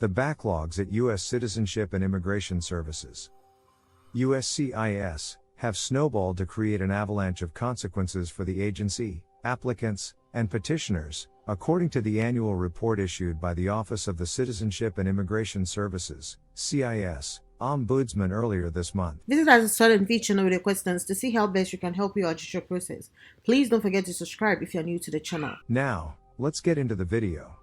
The backlogs at U.S. Citizenship and Immigration Services (USCIS) have snowballed to create an avalanche of consequences for the agency, applicants, and petitioners, according to the annual report issued by the Office of the Citizenship and Immigration Services (CIS) Ombudsman earlier this month. Visit our Swat&Vee channel with your questions to see how best we can help you out your process. Please don't forget to subscribe if you're new to the channel. Now, let's get into the video.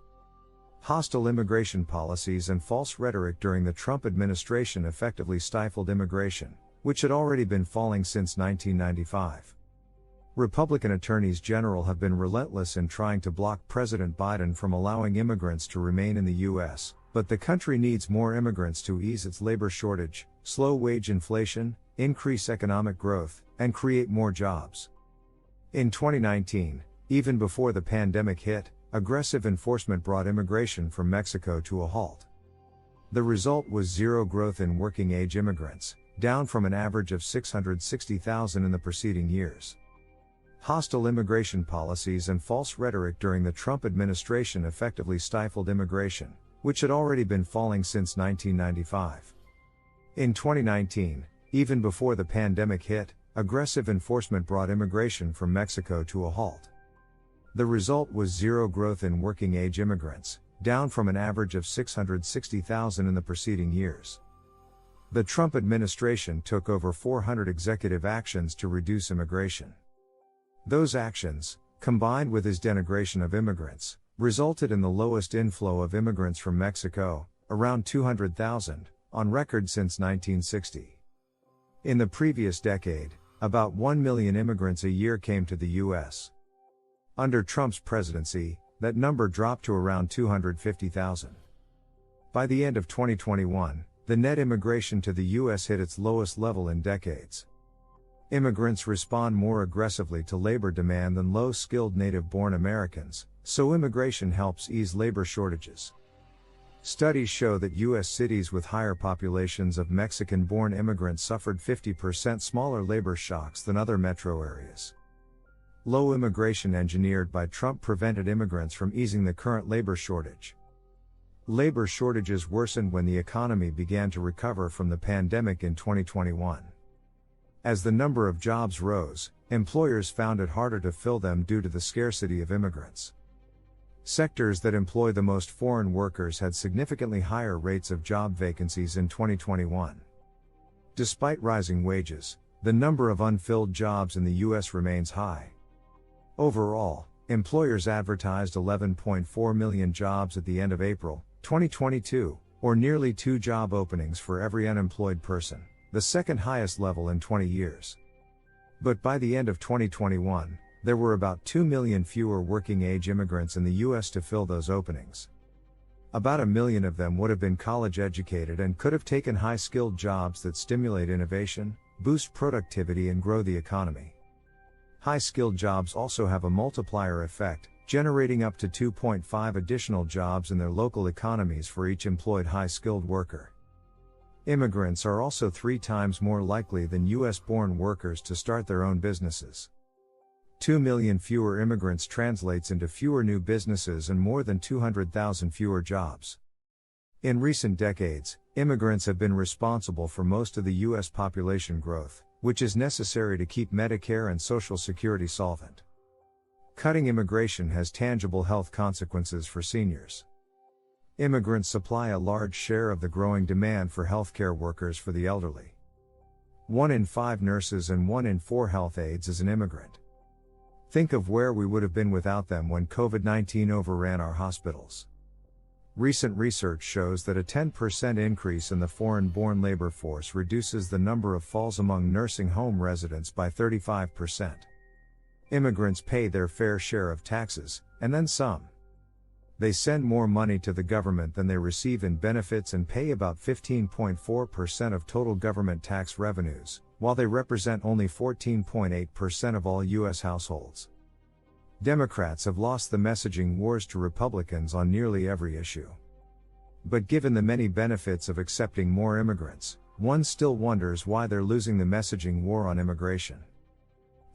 Hostile immigration policies and false rhetoric during the Trump administration effectively stifled immigration, which had already been falling since 1995. Republican attorneys general have been relentless in trying to block President Biden from allowing immigrants to remain in the U.S., but the country needs more immigrants to ease its labor shortage, slow wage inflation, increase economic growth, and create more jobs. In 2019, even before the pandemic hit, aggressive enforcement brought immigration from Mexico to a halt. The result was zero growth in working-age immigrants, down from an average of 660,000 in the preceding years. Hostile immigration policies and false rhetoric during the Trump administration effectively stifled immigration, which had already been falling since 1995. In 2019, even before the pandemic hit, aggressive enforcement brought immigration from Mexico to a halt. The result was zero growth in working-age immigrants, down from an average of 660,000 in the preceding years. The Trump administration took over 400 executive actions to reduce immigration. Those actions, combined with his denigration of immigrants, resulted in the lowest inflow of immigrants from Mexico, around 200,000, on record since 1960. In the previous decade, about 1 million immigrants a year came to the U.S. Under Trump's presidency, that number dropped to around 250,000. By the end of 2021, the net immigration to the U.S. hit its lowest level in decades. Immigrants respond more aggressively to labor demand than low-skilled native-born Americans, so immigration helps ease labor shortages. Studies show that U.S. cities with higher populations of Mexican-born immigrants suffered 50% smaller labor shocks than other metro areas. Low immigration engineered by Trump prevented immigrants from easing the current labor shortage. Labor shortages worsened when the economy began to recover from the pandemic in 2021. As the number of jobs rose, employers found it harder to fill them due to the scarcity of immigrants. Sectors that employ the most foreign workers had significantly higher rates of job vacancies in 2021. Despite rising wages, the number of unfilled jobs in the U.S. remains high. Overall, employers advertised 11.4 million jobs at the end of April 2022, or nearly 2 job openings for every unemployed person, the second highest level in 20 years. But by the end of 2021, there were about 2 million fewer working-age immigrants in the U.S. to fill those openings. About 1 million of them would have been college-educated and could have taken high-skilled jobs that stimulate innovation, boost productivity and grow the economy. High-skilled jobs also have a multiplier effect, generating up to 2.5 additional jobs in their local economies for each employed high-skilled worker. Immigrants are also 3 times more likely than U.S.-born workers to start their own businesses. 2 million fewer immigrants translates into fewer new businesses and more than 200,000 fewer jobs. In recent decades, immigrants have been responsible for most of the U.S. population growth, which is necessary to keep Medicare and Social Security solvent. Cutting immigration has tangible health consequences for seniors. Immigrants supply a large share of the growing demand for healthcare workers for the elderly. 1 in 5 nurses and 1 in 4 health aides is an immigrant. Think of where we would have been without them when COVID-19 overran our hospitals. Recent research shows that a 10% increase in the foreign-born labor force reduces the number of falls among nursing home residents by 35%. Immigrants pay their fair share of taxes, and then some. They send more money to the government than they receive in benefits and pay about 15.4% of total government tax revenues, while they represent only 14.8% of all U.S. households. Democrats have lost the messaging wars to Republicans on nearly every issue. But given the many benefits of accepting more immigrants, one still wonders why they're losing the messaging war on immigration.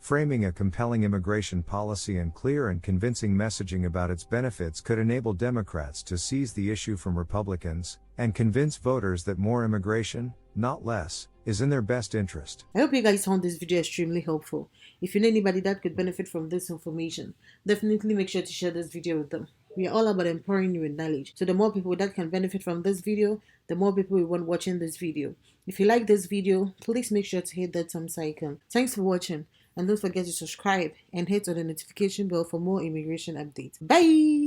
Framing a compelling immigration policy and clear and convincing messaging about its benefits could enable Democrats to seize the issue from Republicans, and convince voters that more immigration, not less, is in their best interest. I hope you guys found this video extremely helpful. If you know anybody that could benefit from this information, definitely make sure to share this video with them. We are all about empowering you with knowledge. So the more people that can benefit from this video, the more people we want watching this video. If you like this video, please make sure to hit that thumbs icon. Thanks for watching. And don't forget to subscribe and hit on the notification bell for more immigration updates. Bye!